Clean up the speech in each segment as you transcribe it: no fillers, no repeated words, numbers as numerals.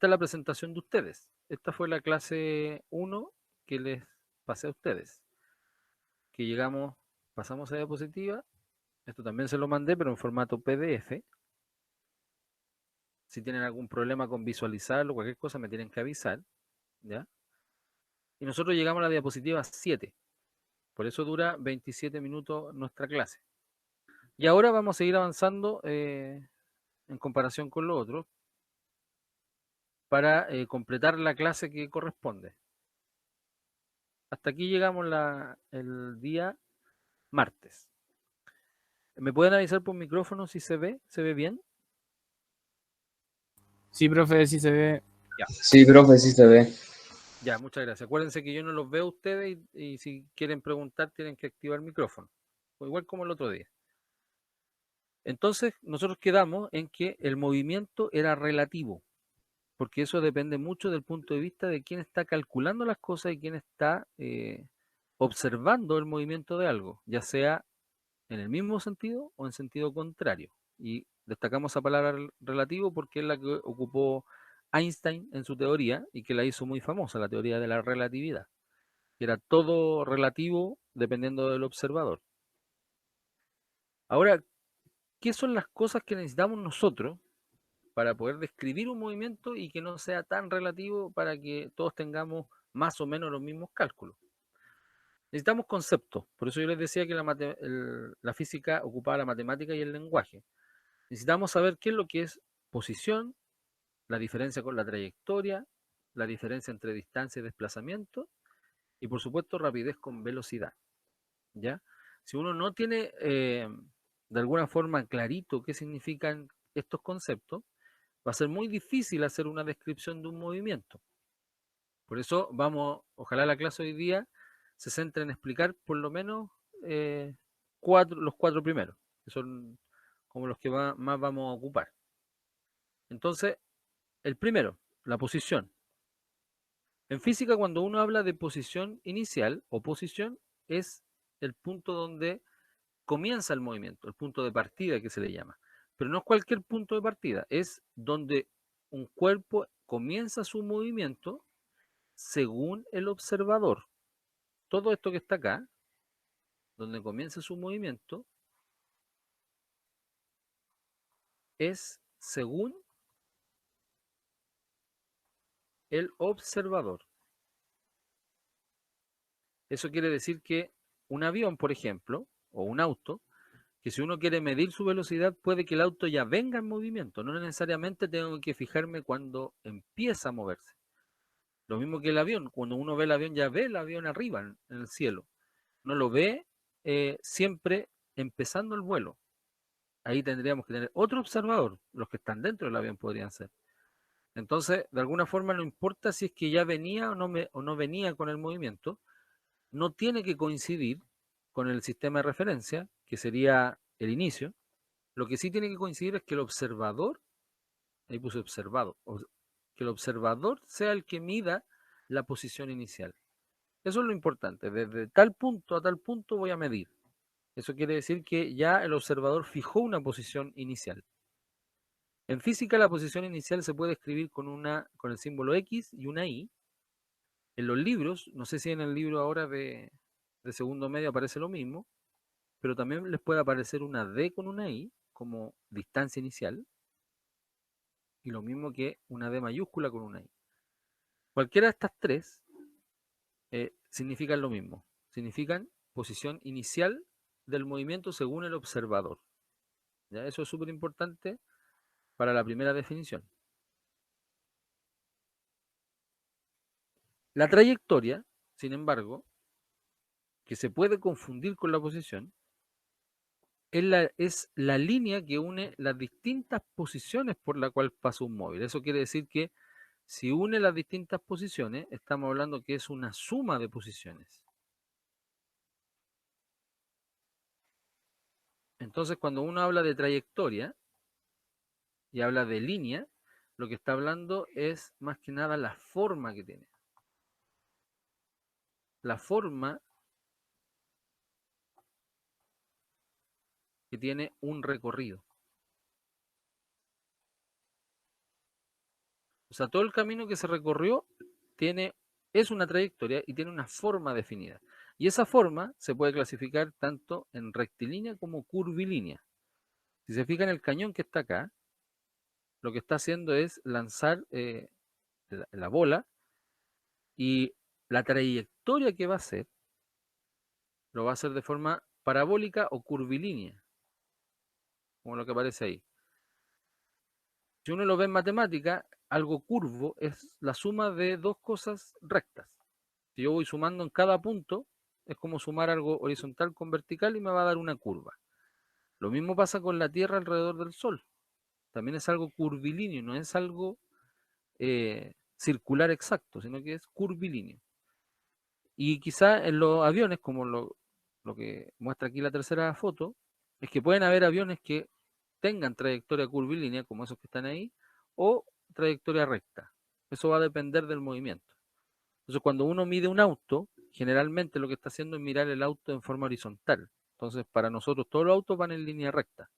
esta es la presentación de ustedes. Esta fue la clase 1 que les pasé a ustedes. Que llegamos, pasamos a diapositiva. Esto también se lo mandé, pero en formato PDF. Si tienen algún problema con visualizarlo, cualquier cosa, me tienen que avisar, ¿ya? Y nosotros llegamos a la diapositiva 7. Por eso dura 27 minutos nuestra clase. Y ahora vamos a seguir avanzando en comparación con lo otro para completar la clase que corresponde. Hasta aquí llegamos el día martes. ¿Me pueden avisar por micrófono si se ve? ¿Se ve bien? Sí, profe, sí se ve. Ya. Sí, profe, sí se ve. Ya, muchas gracias. Acuérdense que yo no los veo a ustedes y si quieren preguntar tienen que activar el micrófono. O igual como el otro día. Entonces, nosotros quedamos en que el movimiento era relativo, porque eso depende mucho del punto de vista de quién está calculando las cosas y quién está observando el movimiento de algo, ya sea en el mismo sentido o en sentido contrario. Y destacamos esa palabra relativo porque es la que ocupó Einstein en su teoría y que la hizo muy famosa, la teoría de la relatividad, que era todo relativo dependiendo del observador. Ahora, ¿qué son las cosas que necesitamos nosotros para poder describir un movimiento y que no sea tan relativo para que todos tengamos más o menos los mismos cálculos? Necesitamos conceptos, por eso yo les decía que la física ocupaba la matemática y el lenguaje. Necesitamos saber qué es lo que es posición, la diferencia con la trayectoria, la diferencia entre distancia y desplazamiento, y por supuesto rapidez con velocidad, ¿ya? Si uno no tiene de alguna forma clarito qué significan estos conceptos, va a ser muy difícil hacer una descripción de un movimiento. Por eso ojalá la clase hoy día se centre en explicar por lo menos los 4 primeros, que son como los que más vamos a ocupar. Entonces, el primero, la posición. En física, cuando uno habla de posición inicial o posición, es el punto donde comienza el movimiento, el punto de partida que se le llama. Pero no es cualquier punto de partida, es donde un cuerpo comienza su movimiento según el observador. Todo esto que está acá, donde comienza su movimiento, es según el observador. Eso quiere decir que un avión, por ejemplo, o un auto, que si uno quiere medir su velocidad, puede que el auto ya venga en movimiento. No necesariamente tengo que fijarme cuando empieza a moverse. Lo mismo que el avión. Cuando uno ve el avión, ya ve el avión arriba, en el cielo. No lo ve siempre empezando el vuelo. Ahí tendríamos que tener otro observador. Los que están dentro del avión podrían ser. Entonces, de alguna forma, no importa si es que ya venía o no venía con el movimiento, no tiene que coincidir con el sistema de referencia, que sería el inicio. Lo que sí tiene que coincidir es que el observador, ahí puse observado, que el observador sea el que mida la posición inicial. Eso es lo importante. Desde tal punto a tal punto voy a medir. Eso quiere decir que ya el observador fijó una posición inicial. En física la posición inicial se puede escribir con el símbolo X y una Y. En los libros, no sé si en el libro ahora de segundo medio aparece lo mismo, pero también les puede aparecer una D con una I como distancia inicial y lo mismo que una D mayúscula con una I. Cualquiera de estas tres significan lo mismo, significan posición inicial del movimiento según el observador. ¿Ya? Eso es súper importante para la primera definición. La trayectoria, sin embargo, que se puede confundir con la posición, es la línea que une las distintas posiciones por la cual pasa un móvil. Eso quiere decir que si une las distintas posiciones, estamos hablando que es una suma de posiciones. Entonces, cuando uno habla de trayectoria y habla de línea, lo que está hablando es más que nada la forma que tiene. La forma que tiene un recorrido. O sea, todo el camino que se recorrió es una trayectoria y tiene una forma definida. Y esa forma se puede clasificar tanto en rectilínea como curvilínea. Si se fijan, el cañón que está acá, lo que está haciendo es lanzar la bola, y la trayectoria que va a hacer lo va a hacer de forma parabólica o curvilínea, como lo que aparece ahí. Si uno lo ve en matemática, algo curvo es la suma de dos cosas rectas. Si yo voy sumando en cada punto, es como sumar algo horizontal con vertical y me va a dar una curva. Lo mismo pasa con la Tierra alrededor del Sol. También es algo curvilíneo, no es algo circular exacto, sino que es curvilíneo. Y quizá en los aviones, como lo que muestra aquí la tercera foto, es que pueden haber aviones que tengan trayectoria curvilínea, como esos que están ahí, o trayectoria recta. Eso va a depender del movimiento. Entonces, cuando uno mide un auto, generalmente lo que está haciendo es mirar el auto en forma horizontal. Entonces, para nosotros todos los autos van en línea recta.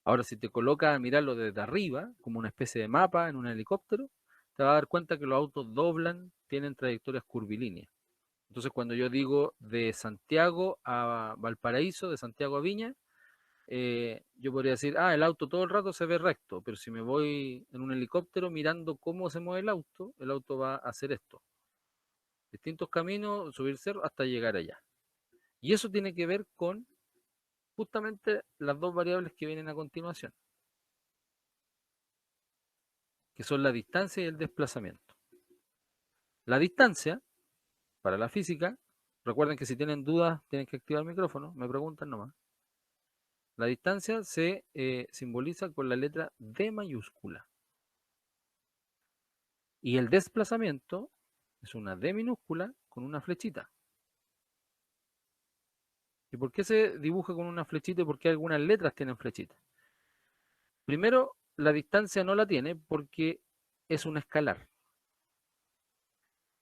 Ahora, si te colocas a mirarlo desde arriba, como una especie de mapa en un helicóptero, te vas a dar cuenta que los autos doblan, tienen trayectorias curvilíneas. Entonces, cuando yo digo de Santiago a Valparaíso, de Santiago a Viña, yo podría decir, el auto todo el rato se ve recto, pero si me voy en un helicóptero mirando cómo se mueve el auto va a hacer esto. Distintos caminos, subir cerro hasta llegar allá. Y eso tiene que ver con justamente las dos variables que vienen a continuación, que son la distancia y el desplazamiento. La distancia, para la física, recuerden que si tienen dudas tienen que activar el micrófono, me preguntan nomás. La distancia se simboliza con la letra D mayúscula. Y el desplazamiento es una D minúscula con una flechita. ¿Y por qué se dibuja con una flechita y por qué algunas letras tienen flechitas? Primero, la distancia no la tiene porque es un escalar.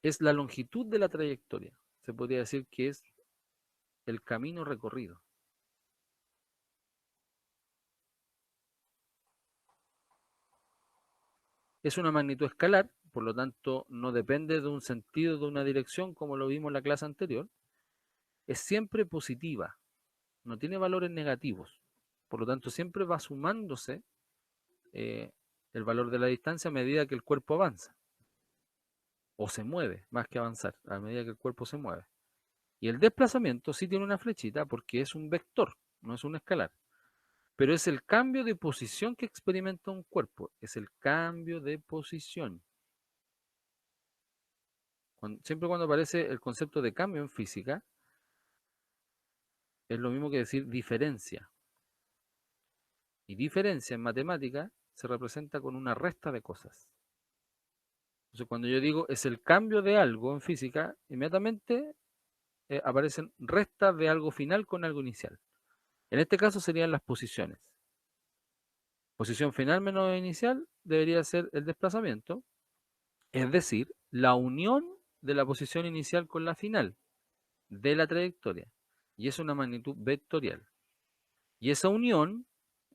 Es la longitud de la trayectoria. Se podría decir que es el camino recorrido. Es una magnitud escalar, por lo tanto no depende de un sentido, de una dirección, como lo vimos en la clase anterior. Es siempre positiva, no tiene valores negativos. Por lo tanto, siempre va sumándose eh, el valor de la distancia a medida que el cuerpo avanza. O se mueve, más que avanzar, a medida que el cuerpo se mueve. Y el desplazamiento sí tiene una flechita porque es un vector, no es un escalar. Pero es el cambio de posición que experimenta un cuerpo. Es el cambio de posición. Siempre cuando aparece el concepto de cambio en física, es lo mismo que decir diferencia. Y diferencia en matemática se representa con una resta de cosas. Entonces, cuando yo digo es el cambio de algo en física, inmediatamente aparecen restas de algo final con algo inicial. En este caso serían las posiciones. Posición final menos inicial debería ser el desplazamiento, es decir, la unión de la posición inicial con la final de la trayectoria. Y es una magnitud vectorial. Y esa unión,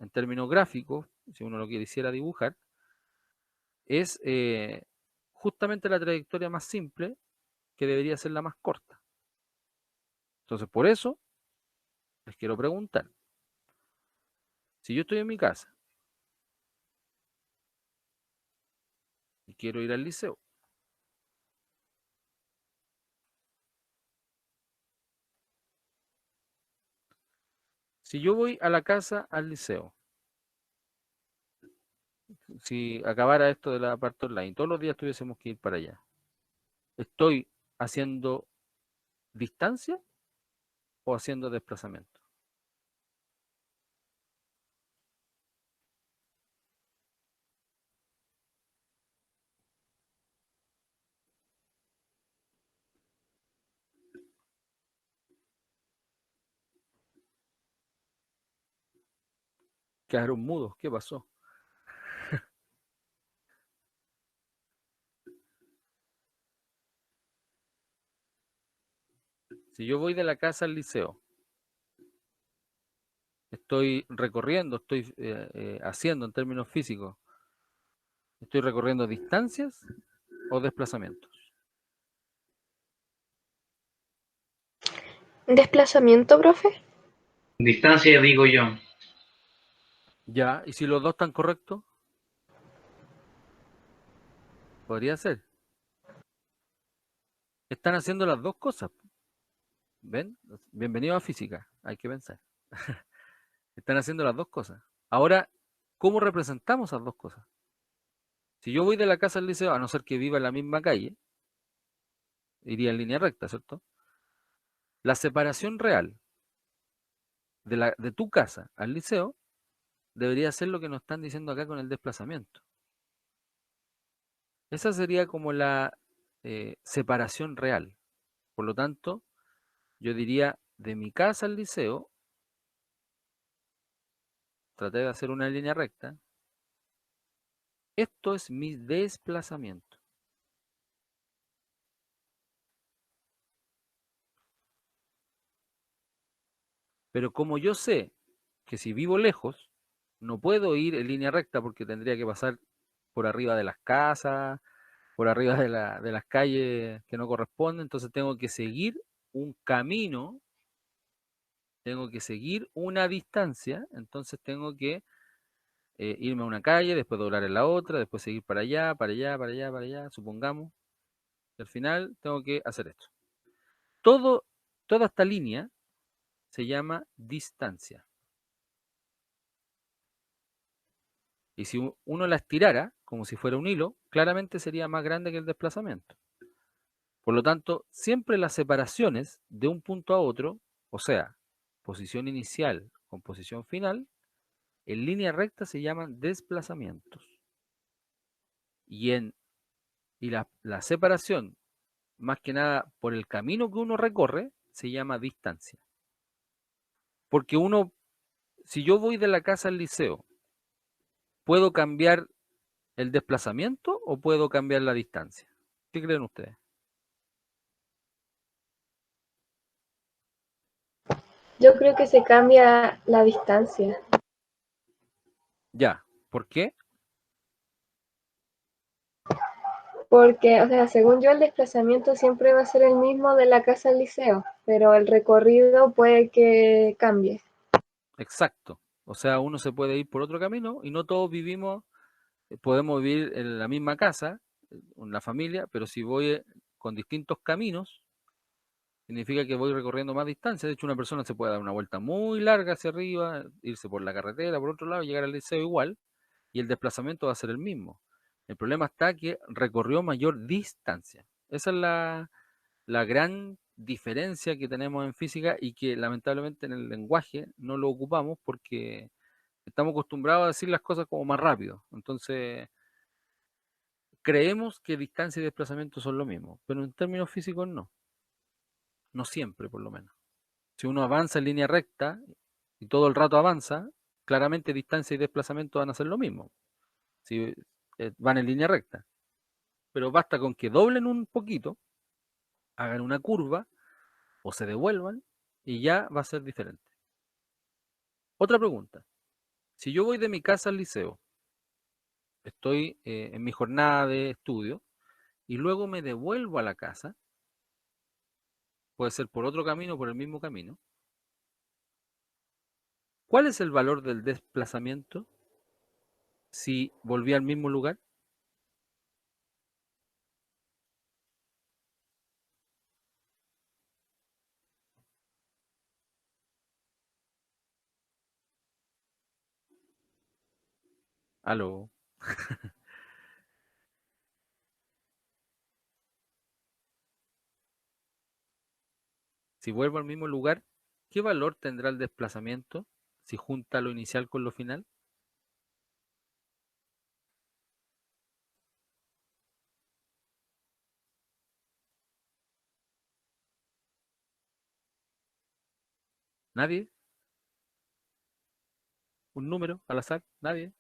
en términos gráficos, si uno lo quisiera dibujar, es justamente la trayectoria más simple que debería ser la más corta. Entonces, por eso les quiero preguntar, si yo estoy en mi casa y quiero ir al liceo, si yo voy a la casa al liceo, si acabara esto de la parte online, todos los días tuviésemos que ir para allá, ¿estoy haciendo distancia o haciendo desplazamiento? Quedaron mudos, ¿qué pasó? Si yo voy de la casa al liceo, estoy recorriendo, estoy haciendo en términos físicos ¿Estoy recorriendo distancias o desplazamientos? ¿Desplazamiento, profe? Distancia, digo yo. Ya, y si los dos están correctos, podría ser. Están haciendo las dos cosas. ¿Ven? Bienvenido a física, hay que pensar. Están haciendo las dos cosas. Ahora, ¿cómo representamos esas dos cosas? Si yo voy de la casa al liceo, a no ser que viva en la misma calle, iría en línea recta, ¿cierto? La separación real de tu casa al liceo debería ser lo que nos están diciendo acá con el desplazamiento. Esa sería como la separación real. Por lo tanto, yo diría de mi casa al liceo, traté de hacer una línea recta, esto es mi desplazamiento. Pero como yo sé que si vivo lejos, no puedo ir en línea recta porque tendría que pasar por arriba de las casas, por arriba de las calles que no corresponden, entonces tengo que seguir un camino, tengo que seguir una distancia, entonces tengo que irme a una calle, después doblar en la otra, después seguir para allá, para allá, para allá, para allá, supongamos, y al final tengo que hacer esto. Todo, toda esta línea se llama distancia. Y si uno la estirara, como si fuera un hilo, claramente sería más grande que el desplazamiento. Por lo tanto, siempre las separaciones de un punto a otro, o sea, posición inicial con posición final, en línea recta se llaman desplazamientos. Y, la separación, más que nada por el camino que uno recorre, se llama distancia. Porque uno, si yo voy de la casa al liceo, ¿puedo cambiar el desplazamiento o puedo cambiar la distancia? ¿Qué creen ustedes? Yo creo que se cambia la distancia, Ya, ¿por qué? porque, o sea, según yo, el desplazamiento siempre va a ser el mismo de la casa al liceo, pero el recorrido puede que cambie. Exacto. O sea, uno se puede ir por otro camino y no todos vivimos, podemos vivir en la misma casa, en la familia, pero si voy con distintos caminos, significa que voy recorriendo más distancia. De hecho, una persona se puede dar una vuelta muy larga hacia arriba, irse por la carretera, por otro lado, llegar al liceo igual, y el desplazamiento va a ser el mismo. El problema está que recorrió mayor distancia. Esa es la gran diferencia que tenemos en física y que lamentablemente en el lenguaje no lo ocupamos porque estamos acostumbrados a decir las cosas como más rápido. Entonces, creemos que distancia y desplazamiento son lo mismo, pero en términos físicos no. No siempre, por lo menos. Si uno avanza en línea recta y todo el rato avanza, claramente distancia y desplazamiento van a ser lo mismo. Si van en línea recta. Pero basta con que doblen un poquito, hagan una curva o se devuelvan y ya va a ser diferente. Otra pregunta. Si yo voy de mi casa al liceo, estoy en mi jornada de estudio y luego me devuelvo a la casa, puede ser por otro camino o por el mismo camino, ¿cuál es el valor del desplazamiento si volví al mismo lugar? Aló. Si vuelvo al mismo lugar, ¿qué valor tendrá el desplazamiento si junta lo inicial con lo final? ¿Nadie? ¿Un número al azar? ¿Nadie?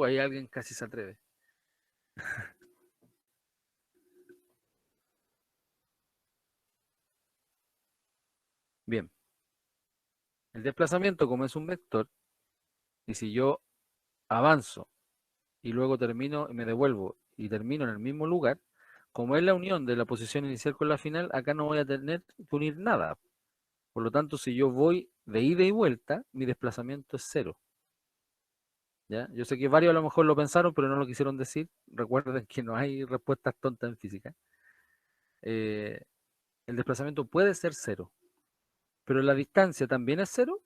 Hay alguien casi se atreve. Bien. El desplazamiento, como es un vector, y si yo avanzo y luego termino, me devuelvo y termino en el mismo lugar, como es la unión de la posición inicial con la final, acá no voy a tener que unir nada. Por lo tanto, si yo voy de ida y vuelta, mi desplazamiento es cero. ¿Ya? Yo sé que varios a lo mejor lo pensaron, pero no lo quisieron decir. Recuerden que no hay respuestas tontas en física. Eh, el desplazamiento puede ser cero, pero la distancia también es cero.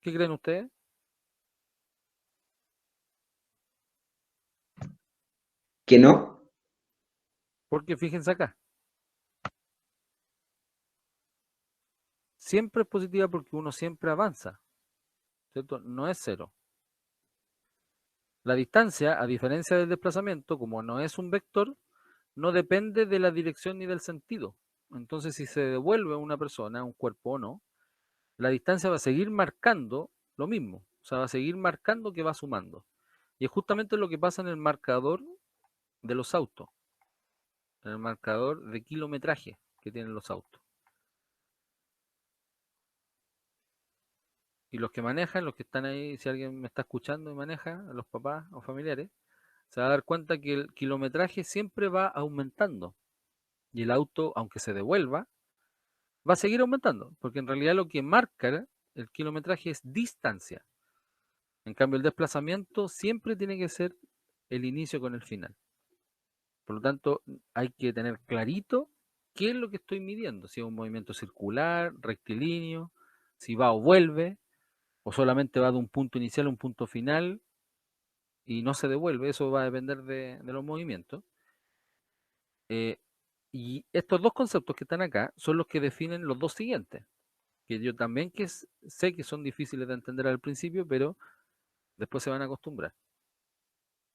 ¿Qué creen ustedes? ¿Que no? Porque fíjense acá, siempre es positiva porque uno siempre avanza, ¿cierto? No es cero. La distancia, a diferencia del desplazamiento, como no es un vector, no depende de la dirección ni del sentido. Entonces, si se devuelve una persona, un cuerpo o no, la distancia va a seguir marcando lo mismo. O sea, va a seguir marcando que va sumando. Y es justamente lo que pasa en el marcador de los autos, en el marcador de kilometraje que tienen los autos. Y los que manejan, los que están ahí, si alguien me está escuchando y maneja, los papás o familiares, se va a dar cuenta que el kilometraje siempre va aumentando. Y el auto, aunque se devuelva, va a seguir aumentando, porque en realidad lo que marca el kilometraje es distancia. En cambio, el desplazamiento siempre tiene que ser el inicio con el final. Por lo tanto, hay que tener clarito qué es lo que estoy midiendo, si es un movimiento circular, rectilíneo, si va o vuelve, o solamente va de un punto inicial a un punto final y no se devuelve, eso va a depender de los movimientos. Eh, y estos dos conceptos que están acá son los que definen los dos siguientes, que yo también sé que son difíciles de entender al principio, pero después se van a acostumbrar.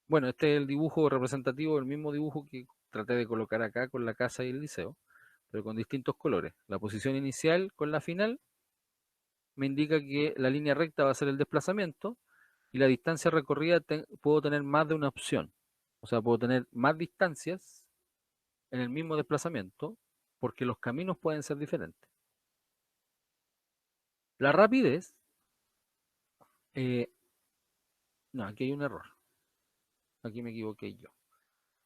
Bueno, este es el dibujo representativo, el mismo dibujo que traté de colocar acá con la casa y el liceo, pero con distintos colores. La posición inicial con la final me indica que la línea recta va a ser el desplazamiento y la distancia recorrida puedo tener más de una opción. O sea, puedo tener más distancias en el mismo desplazamiento porque los caminos pueden ser diferentes. La rapidez, eh, no, aquí hay un error. Aquí me equivoqué yo.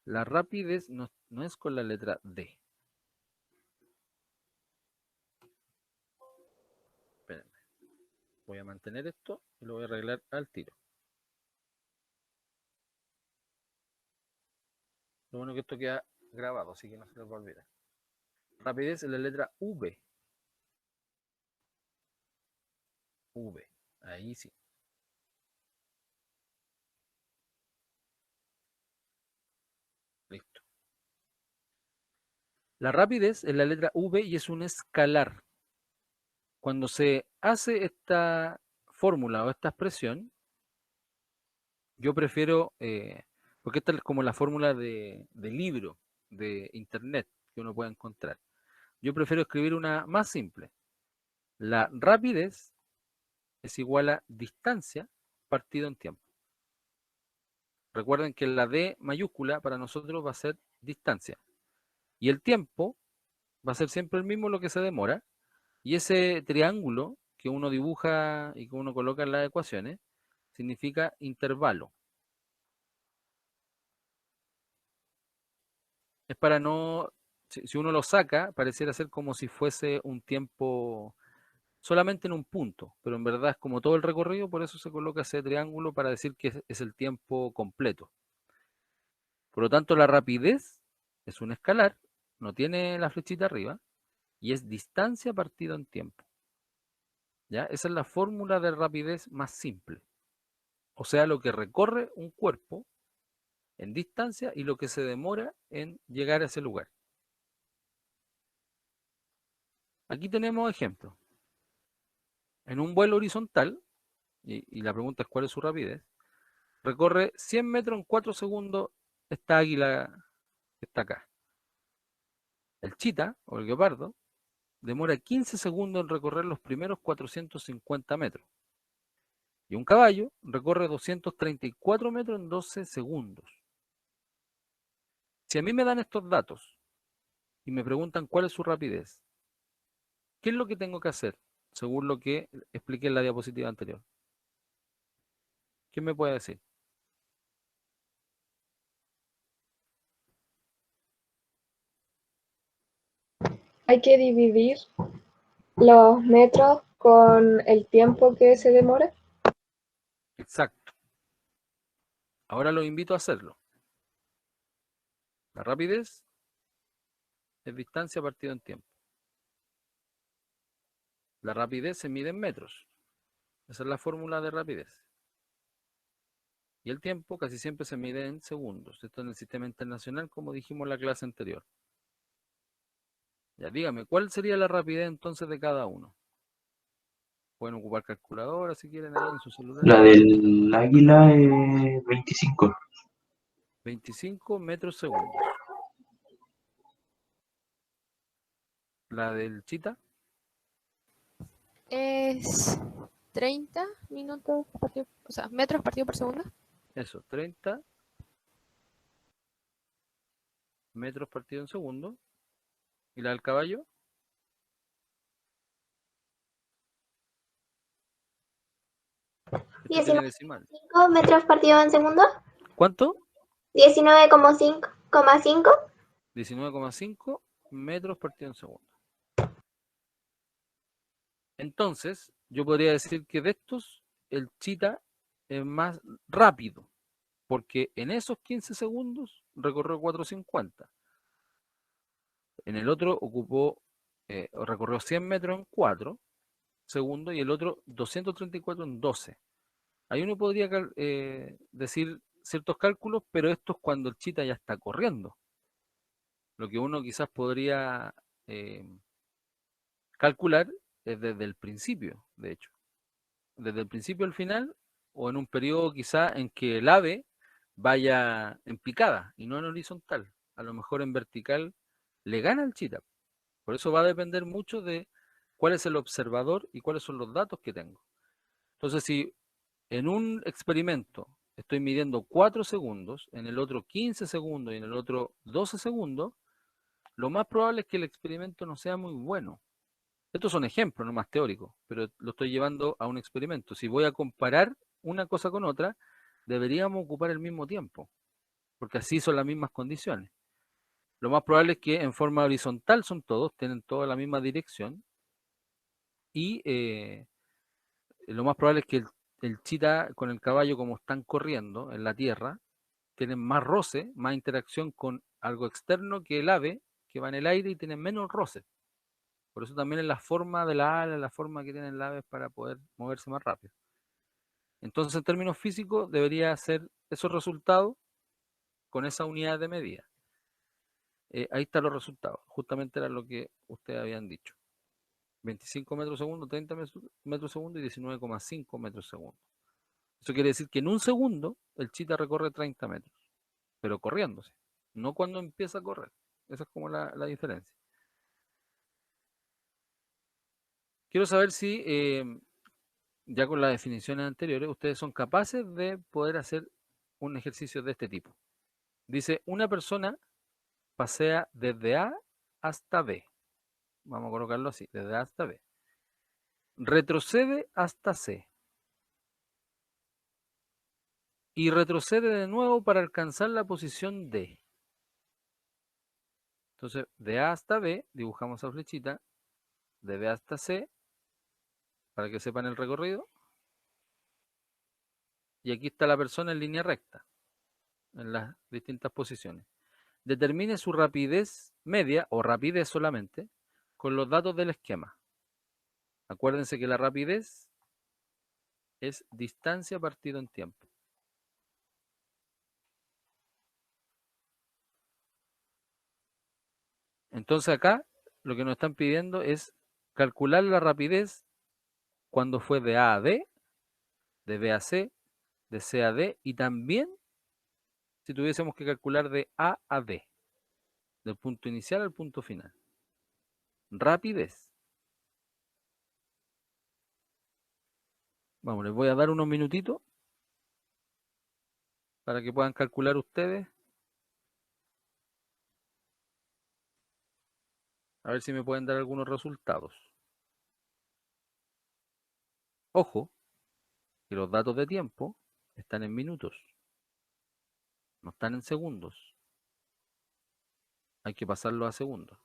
La rapidez no es con la letra D. Espérenme. Voy a mantener esto y lo voy a arreglar al tiro. Lo bueno que esto queda grabado, así que no se les va a olvidar. Rapidez es la letra V. V. Ahí sí. Listo. La rapidez es la letra V y es un escalar. Cuando se hace esta fórmula o esta expresión, yo prefiero, porque esta es como la fórmula de libro, de internet que uno puede encontrar. Yo prefiero escribir una más simple. La rapidez es igual a distancia partido en tiempo. Recuerden que la D mayúscula para nosotros va a ser distancia. Y el tiempo va a ser siempre el mismo lo que se demora. Y ese triángulo que uno dibuja y que uno coloca en las ecuaciones significa intervalo. Es para no, si uno lo saca, pareciera ser como si fuese un tiempo solamente en un punto, pero en verdad es como todo el recorrido, por eso se coloca ese triángulo para decir que es el tiempo completo. Por lo tanto, la rapidez es un escalar, no tiene la flechita arriba, y es distancia partido en tiempo. ¿Ya? Esa es la fórmula de rapidez más simple. O sea, lo que recorre un cuerpo en distancia y lo que se demora en llegar a ese lugar. Aquí tenemos ejemplos. En un vuelo horizontal, y la pregunta es cuál es su rapidez, recorre 100 metros en 4 segundos esta águila que está acá. El chita, o el guepardo, demora 15 segundos en recorrer los primeros 450 metros. Y un caballo recorre 234 metros en 12 segundos. Si a mí me dan estos datos y me preguntan cuál es su rapidez, ¿qué es lo que tengo que hacer? según lo que expliqué en la diapositiva anterior. ¿Quién me puede decir? Hay que dividir los metros con el tiempo que se demora. Exacto. Ahora los invito a hacerlo. La rapidez es distancia partido en tiempo. La rapidez se mide en metros. Esa es la fórmula de rapidez. Y el tiempo casi siempre se mide en segundos. Esto en el sistema internacional, como dijimos en la clase anterior. Ya, dígame, ¿cuál sería la rapidez entonces de cada uno? Pueden ocupar calculadora si quieren ahí en su celular. La del águila es 25. 25 metros segundos. La del chita, Es 30 minutos, o sea, metros partido por segundo. eso, 30 metros partido en segundo. ¿Y la del caballo? Esta tiene decimal. 19,5 metros partido en segundo. ¿Cuánto? 19,5. 19,5 metros partido en segundo. Entonces, yo podría decir que de estos, el chita es más rápido, porque en esos 15 segundos recorrió 450. En el otro recorrió 100 metros en 4 segundos y el otro 234 en 12. Ahí uno podría decir ciertos cálculos, pero esto es cuando el chita ya está corriendo. Lo que uno quizás podría calcular es desde el principio, de hecho. Desde el principio al final, o en un periodo quizás en que el ave vaya en picada y no en horizontal. A lo mejor en vertical le gana el chita. Por eso va a depender mucho de cuál es el observador y cuáles son los datos que tengo. Entonces, si en un experimento estoy midiendo 4 segundos, en el otro 15 segundos y en el otro 12 segundos, lo más probable es que el experimento no sea muy bueno. Estos son ejemplos, no más teóricos, pero lo estoy llevando a un experimento. Si voy a comparar una cosa con otra, deberíamos ocupar el mismo tiempo, porque así son las mismas condiciones. Lo más probable es que en forma horizontal son todos, tienen toda la misma dirección, y lo más probable es que el chita con el caballo, como están corriendo en la tierra, tienen más roce, más interacción con algo externo que el ave, que va en el aire y tienen menos roce. Por eso también es la forma de la ala, la forma que tienen las aves para poder moverse más rápido. Entonces, en términos físicos, debería ser esos resultados con esa unidad de medida. Ahí están los resultados. Justamente era lo que ustedes habían dicho. 25 metros segundo, 30 metros segundo y 19,5 metros segundo. Eso quiere decir que en un segundo el chita recorre 30 metros, pero corriéndose, no cuando empieza a correr. Esa es como la diferencia. Quiero saber si, ya con las definiciones anteriores, ustedes son capaces de poder hacer un ejercicio de este tipo. Dice, una persona pasea desde A hasta B. Vamos a colocarlo así, desde A hasta B. Retrocede hasta C. Y retrocede de nuevo para alcanzar la posición D. Entonces, de A hasta B, dibujamos la flechita, de B hasta C, para que sepan el recorrido. Y aquí está la persona en línea recta, en las distintas posiciones. Determine su rapidez media o rapidez solamente con los datos del esquema. Acuérdense que la rapidez es distancia partido en tiempo. Entonces acá lo que nos están pidiendo es calcular la rapidez cuando fue de A a D, de B a C, de C a D y también si tuviésemos que calcular de A a D, del punto inicial al punto final. Rapidez. Vamos, les voy a dar unos minutitos para que puedan calcular ustedes. A ver si me pueden dar algunos resultados. Ojo, que los datos de tiempo están en minutos, no están en segundos. Hay que pasarlo a segundos.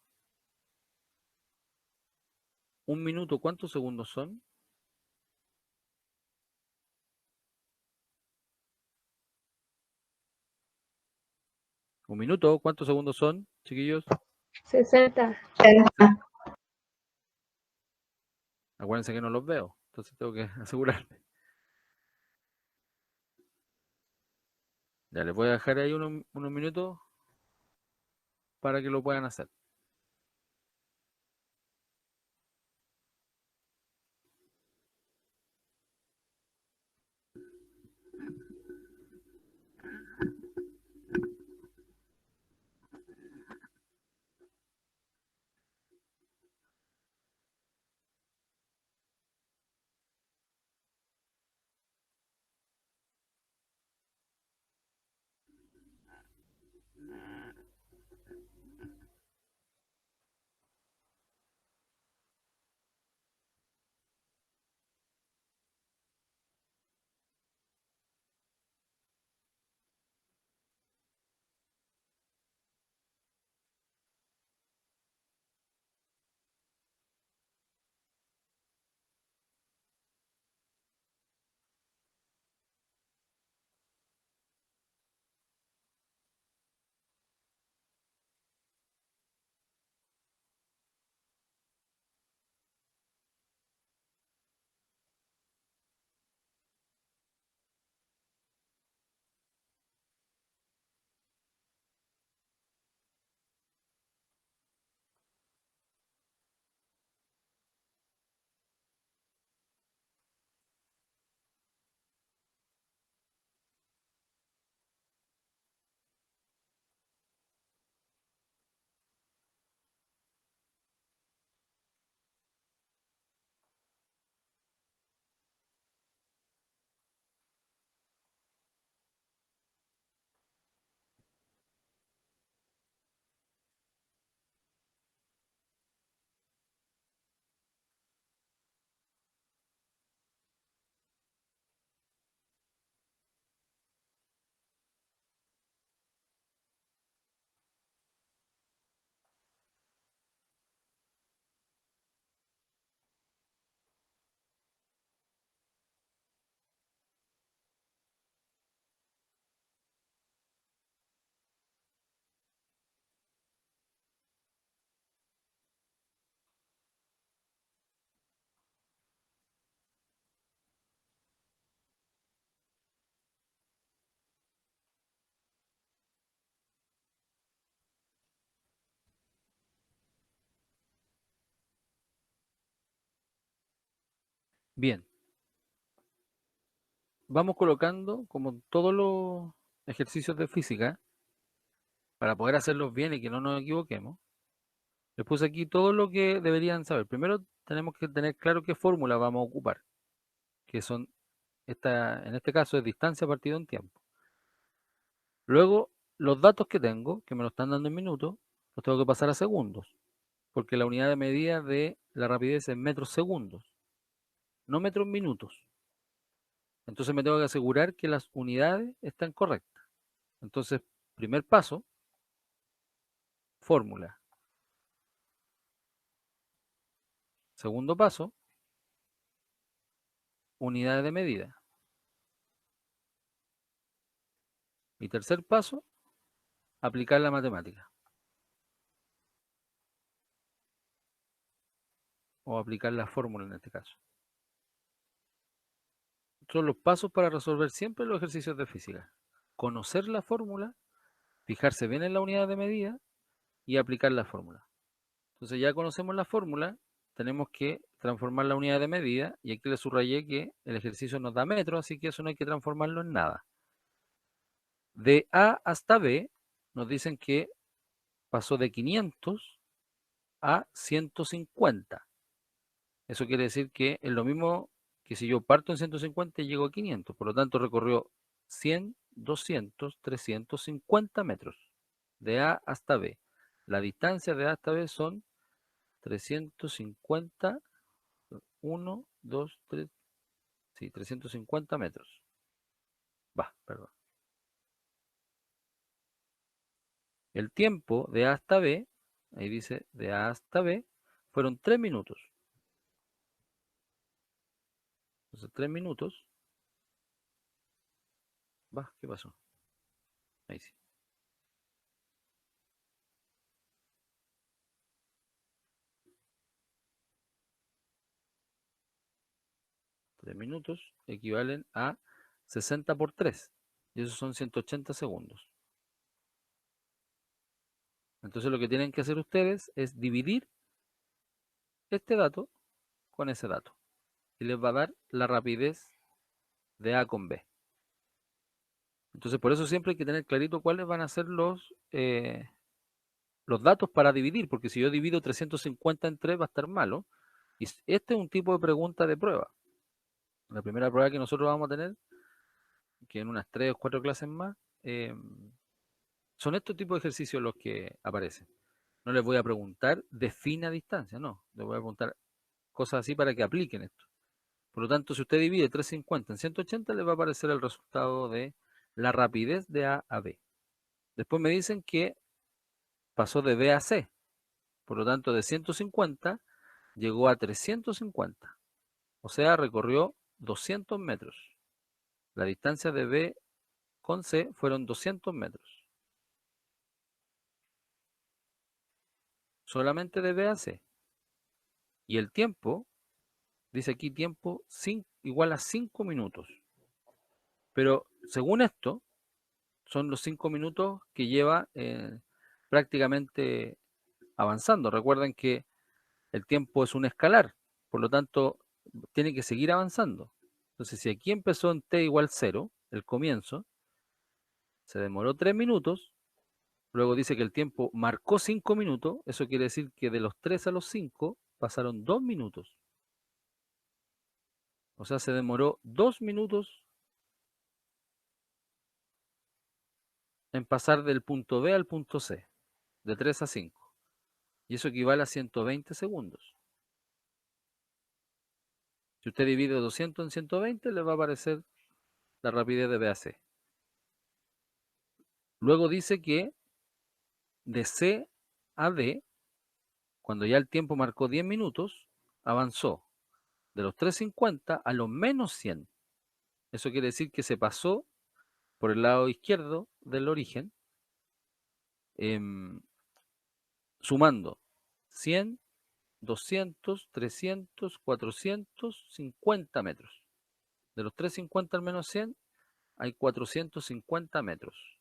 Un minuto, ¿cuántos segundos son? Un minuto, ¿cuántos segundos son, chiquillos? 60. Acuérdense que no los veo, entonces tengo que asegurarme. Ya les voy a dejar ahí unos minutos para que lo puedan hacer. Bien. Vamos colocando, como todos los ejercicios de física, para poder hacerlos bien y que no nos equivoquemos. Les puse aquí todo lo que deberían saber. Primero tenemos que tener claro qué fórmula vamos a ocupar, que son, en este caso es distancia partido en tiempo. Luego, los datos que tengo, que me lo están dando en minutos, los tengo que pasar a segundos, porque la unidad de medida de la rapidez es metros segundos, no metros minutos. Entonces me tengo que asegurar que las unidades están correctas. Entonces, primer paso, fórmula. Segundo paso, unidades de medida. Y tercer paso, aplicar la matemática. O aplicar la fórmula en este caso. Son los pasos para resolver siempre los ejercicios de física. Conocer la fórmula, fijarse bien en la unidad de medida y aplicar la fórmula. Entonces ya conocemos la fórmula, tenemos que transformar la unidad de medida y aquí le subrayé que el ejercicio nos da metros, así que eso no hay que transformarlo en nada. De A hasta B nos dicen que pasó de 500 a 150. Eso quiere decir que es lo mismo que si yo parto en 150 y llego a 500. Por lo tanto, recorrió 100, 200, 350 metros de A hasta B. La distancia de A hasta B son 350, 1, 2, 3, Sí, 350 metros. Va, perdón. El tiempo de A hasta B, ahí dice de A hasta B, fueron 3 minutos. Entonces 3 minutos. Va, ¿qué pasó? Ahí sí. Tres minutos equivalen a 60 por 3. Y esos son 180 segundos. Entonces lo que tienen que hacer ustedes es dividir este dato con ese dato. Y les va a dar la rapidez de A con B. Entonces por eso siempre hay que tener clarito cuáles van a ser los datos para dividir. Porque si yo divido 350 en 3 va a estar malo. Y este es un tipo de pregunta de prueba. La primera prueba que nosotros vamos a tener, que en unas 3 o 4 clases más, son estos tipos de ejercicios los que aparecen. No les voy a preguntar defina distancia, no. Les voy a preguntar cosas así para que apliquen esto. Por lo tanto, si usted divide 350 en 180, le va a aparecer el resultado de la rapidez de A a B. Después me dicen que pasó de B a C. Por lo tanto, de 150 llegó a 350. O sea, recorrió 200 metros. La distancia de B con C fueron 200 metros. Solamente de B a C. Y el tiempo, dice aquí tiempo igual a 5 minutos. Pero según esto, son los 5 minutos que lleva prácticamente avanzando. Recuerden que el tiempo es un escalar, por lo tanto, tiene que seguir avanzando. Entonces, si aquí empezó en t igual 0, el comienzo, se demoró 3 minutos, luego dice que el tiempo marcó 5 minutos, eso quiere decir que de los 3 a los 5 pasaron 2 minutos. O sea, se demoró 2 minutos en pasar del punto B al punto C, de 3 a 5. Y eso equivale a 120 segundos. Si usted divide 200 en 120, le va a aparecer la rapidez de B a C. Luego dice que de C a D, cuando ya el tiempo marcó 10 minutos, avanzó de los 350 a los menos 100. Eso quiere decir que se pasó por el lado izquierdo del origen, sumando 100, 200, 300, 450 metros. De los 350 al menos 100 hay 450 metros.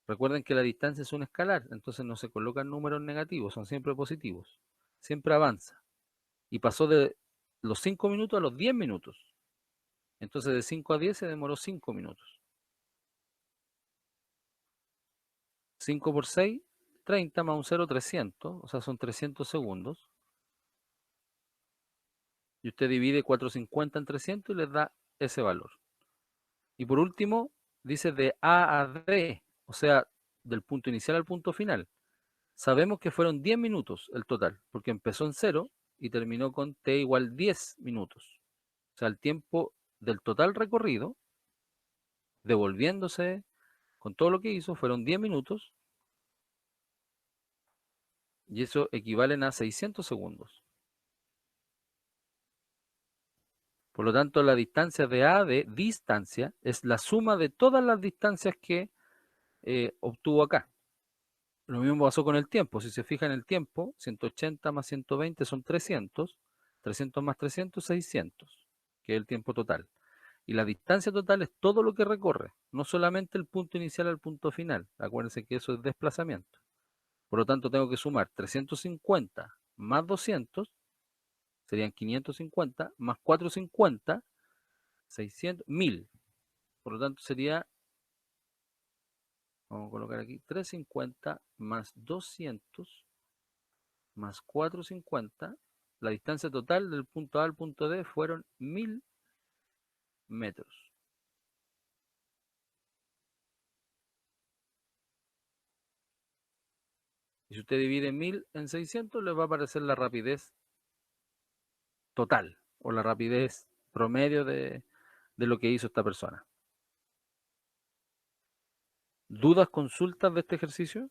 Recuerden que la distancia es un escalar, entonces no se colocan números negativos, son siempre positivos. Siempre avanza. Y pasó de los 5 minutos a los 10 minutos. Entonces de 5 a 10 se demoró 5 minutos. 5 por 6, 30 más un 0, 300. O sea, son 300 segundos. Y usted divide 450 en 300 y les da ese valor. Y por último, dice de A a D, o sea, del punto inicial al punto final. Sabemos que fueron 10 minutos el total, porque empezó en 0 y terminó con t igual 10 minutos. O sea, el tiempo del total recorrido, devolviéndose con todo lo que hizo, fueron 10 minutos. Y eso equivalen a 600 segundos. Por lo tanto, la distancia de A de distancia es la suma de todas las distancias que obtuvo acá. Lo mismo pasó con el tiempo. Si se fijan en el tiempo, 180 más 120 son 300. 300 más 300, 600, que es el tiempo total. Y la distancia total es todo lo que recorre, no solamente el punto inicial al punto final. Acuérdense que eso es desplazamiento. Por lo tanto, tengo que sumar 350 más 200, serían 550, más 450, 600, 1000. Por lo tanto, sería, vamos a colocar aquí, 350 más 200 más 450. La distancia total del punto A al punto D fueron 1000 metros. Y si usted divide 1000 en 600, le va a aparecer la rapidez total o la rapidez promedio de de lo que hizo esta persona. ¿Dudas, consultas de este ejercicio?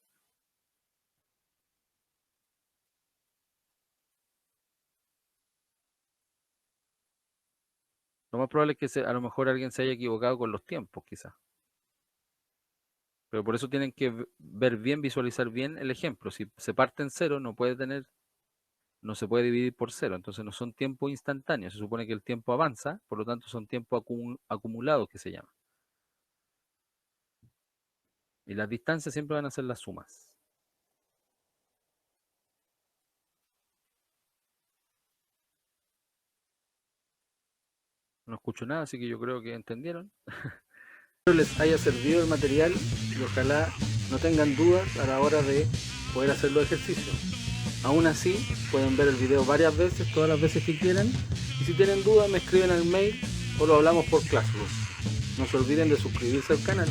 Lo más probable es que a lo mejor alguien se haya equivocado con los tiempos, quizás. Pero por eso tienen que ver bien, visualizar bien el ejemplo. Si se parte en 0, no se puede dividir por 0. Entonces no son tiempos instantáneos. Se supone que el tiempo avanza, por lo tanto son tiempos acumulados que se llaman. Y las distancias siempre van a ser las sumas. No escucho nada, así que yo creo que entendieron. Espero les haya servido el material y ojalá no tengan dudas a la hora de poder hacer los ejercicios. Aún así, pueden ver el video varias veces, todas las veces que quieran. Y si tienen dudas, me escriben al mail o lo hablamos por Classroom. No se olviden de suscribirse al canal